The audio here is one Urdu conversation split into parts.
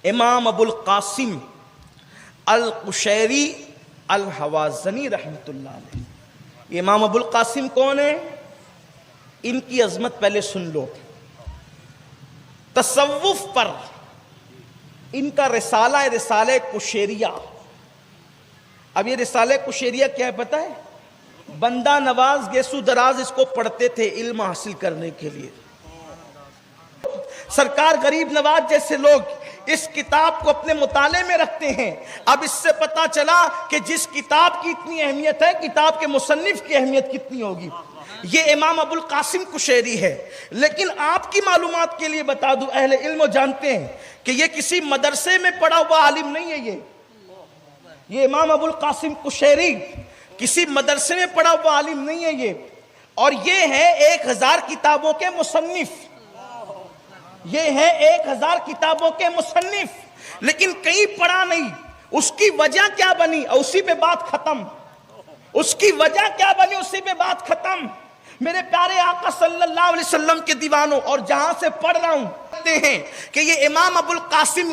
امام ابو القاسم القشیری الحوازنی رحمۃ اللہ علیہ. یہ امام ابو القاسم کون ہے؟ ان کی عظمت پہلے سن لو. تصوف پر ان کا رسالہ ہے، رسالہ قشیریہ. اب یہ رسالہ قشیریہ کیا ہے پتہ ہے؟ بندہ نواز گیسو دراز اس کو پڑھتے تھے علم حاصل کرنے کے لیے. سرکار غریب نواز جیسے لوگ اس کتاب کو اپنے مطالعے میں رکھتے ہیں. اب اس سے پتا چلا کہ جس کتاب کی اتنی اہمیت ہے، کتاب کے مصنف کی اہمیت کتنی ہوگی. یہ امام ابو القاسم قشیری ہے. لیکن آپ کی معلومات کے لیے بتا دوں، اہل علم جانتے ہیں کہ یہ کسی مدرسے میں پڑھا ہوا عالم نہیں ہے. یہ امام ابو القاسم قشیری کسی مدرسے میں پڑھا ہوا عالم نہیں ہے یہ. اور یہ ہے 1000 کتابوں کے مصنف. یہ ہے 1000 کتابوں کے مصنف، لیکن کہیں پڑھا نہیں. اس کی وجہ کیا بنی؟ اسی پہ بات ختم. اس کی وجہ کیا بنی؟ اسی پہ بات ختم. میرے پیارے آقا صلی اللہ علیہ وسلم کے دیوانوں، اور جہاں سے پڑھ رہا ہوں ہیں کہ یہ امام ابو القاسم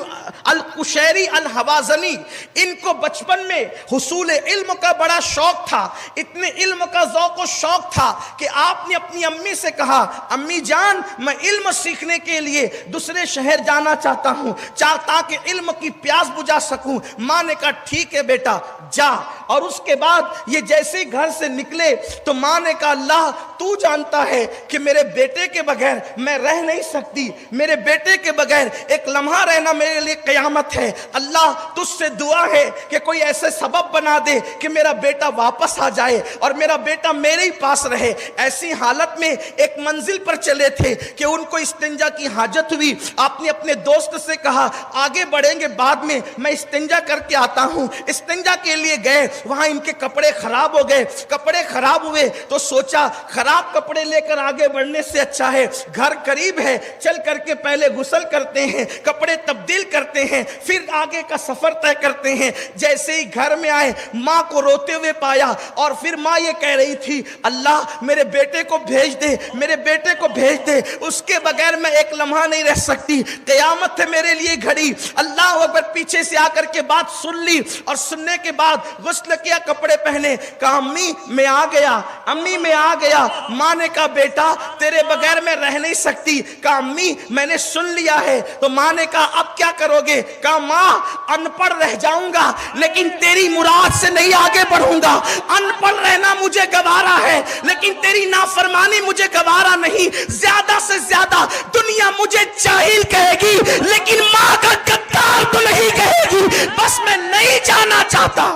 القشیری الحوازنی، ان کو بچپن میں حصول علم کا بڑا شوق تھا. اتنے علم کا ذوق و شوق تھا کہ آپ نے اپنی امی سے کہا، امی جان میں علم سیکھنے کے لیے دوسرے شہر جانا چاہتا ہوں تاکہ علم کی پیاس بجھا سکوں. ماں نے کہا ٹھیک ہے بیٹا جا. اور اس کے بعد یہ جیسے ہی گھر سے نکلے تو ماں نے کہا اللہ تو جانتا ہے کہ میرے بیٹے کے بغیر میں رہ نہیں سکتی. میرے بیٹے کے بغیر ایک لمحہ رہنا میرے لیے قیامت ہے. اللہ تجھ سے دعا ہے کہ کوئی ایسے سبب بنا دے کہ میرا بیٹا واپس آ جائے اور میرا بیٹا میرے ہی پاس رہے. ایسی حالت میں ایک منزل پر چلے تھے کہ ان کو استنجا کی حاجت ہوئی. آپ نے اپنے دوست سے کہا آگے بڑھیں گے بعد میں استنجا کر کے آتا ہوں. استنجا کے لیے گئے، وہاں ان کے کپڑے خراب ہو گئے. کپڑے خراب ہوئے تو سوچا خراب کپڑے لے کر آگے بڑھنے سے اچھا ہے گھر قریب ہے، چل کر کے پہلے غسل کرتے ہیں، کپڑے تبدیل کرتے ہیں، پھر آگے کا سفر طے کرتے ہیں. جیسے ہی گھر میں آئے ماں کو روتے ہوئے پایا، اور پھر ماں یہ کہہ رہی تھی اللہ میرے بیٹے کو بھیج دے، میرے بیٹے کو بھیج دے، اس کے بغیر میں ایک لمحہ نہیں رہ سکتی، قیامت ہے میرے لیے گھڑی. اللہ اکبر. پیچھے سے آ کر کے بات سن لی، اور سننے کے بعد غسل کیا، کپڑے پہنے. کہا امی میں آ گیا، امی میں آ گیا. ماں نے کہا بیٹا تیرے بغیر میں رہ نہیں سکتی. کہا امی میں نے سن لیا ہے. تو ماں نے کہا اب کیا کرو گے؟ کہا ماں ان پڑھ رہ جاؤں گا لیکن تیری مراد سے نہیں آگے بڑھوں گا. ان پڑھ رہنا مجھے گوارا ہے لیکن تیری نافرمانی مجھے گوارا نہیں. زیادہ سے زیادہ دنیا مجھے جاہل کہے گی لیکن ماں کا غدار تو نہیں کہے گی. بس میں نہیں جانا چاہتا،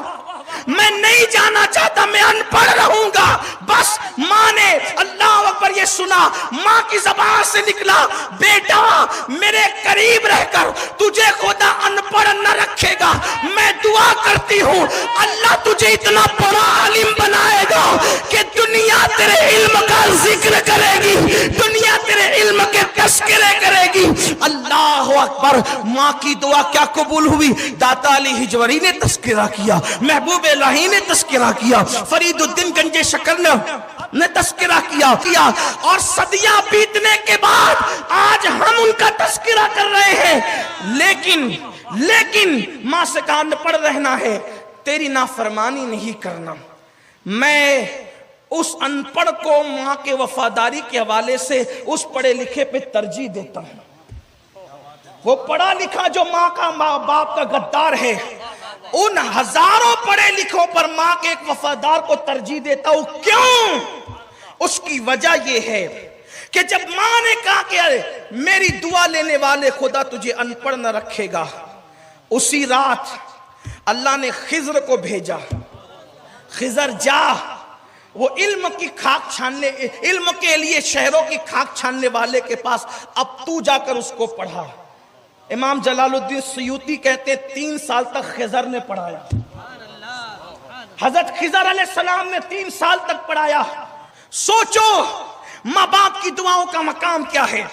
میں نہیں جانا چاہتا، میں ان پڑھ رہوں گا. بس ماں نے اللہ اکبر یہ سنا، ماں کی زبان سے نکلا بیٹا میرے قریب رہ کر تجھے خدا ان پڑھ نہ رکھے گا. میں دعا کرتی ہوں اللہ تجھے اتنا بڑا عالم بنائے گا کہ دنیا تیرے علم کا ذکر کرے گی، دنیا تیرے علم کے تذکرے کرے گی. اللہ اکبر. ماں کی دعا کیا قبول ہوئی؟ داتا علی ہجوری نے تذکرہ کیا، محبوب الہی نے تذکرہ کیا، فرید الدین گنج شکر نے تذکرہ کیا. اور صدیاں بیتنے کے بعد آج ہم ان کا تذکرہ کر رہے ہیں. لیکن ماں سے کہا ان پڑھ رہنا ہے، تیری نافرمانی نہیں کرنا. میں اس ان پڑھ کو ماں کے وفاداری کے حوالے سے اس پڑھے لکھے پہ ترجیح دیتا ہوں. وہ پڑھا لکھا جو ماں کا باپ کا غدار ہے، ان ہزاروں پڑھے لکھوں پر ماں کے ایک وفادار کو ترجیح دیتا ہوں. کیوں؟ اس کی وجہ یہ ہے کہ جب ماں نے کہا کہ میری دعا لینے والے خدا تجھے ان پڑھ نہ رکھے گا، اسی رات اللہ نے خضر کو بھیجا. خضر جا، وہ علم کی خاک چھاننے، علم کے لیے شہروں کی خاک چھاننے والے کے پاس، اب تو جا کر اس کو پڑھا. امام جلال الدین سیوطی کہتے ہیں 3 سال تک خضر نے پڑھایا. حضرت خضر علیہ السلام نے 3 سال تک پڑھایا. سوچو ماں باپ کی دعاؤں کا مقام کیا ہے،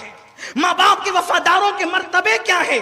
ماں باپ کے وفاداروں کے مرتبے کیا ہے.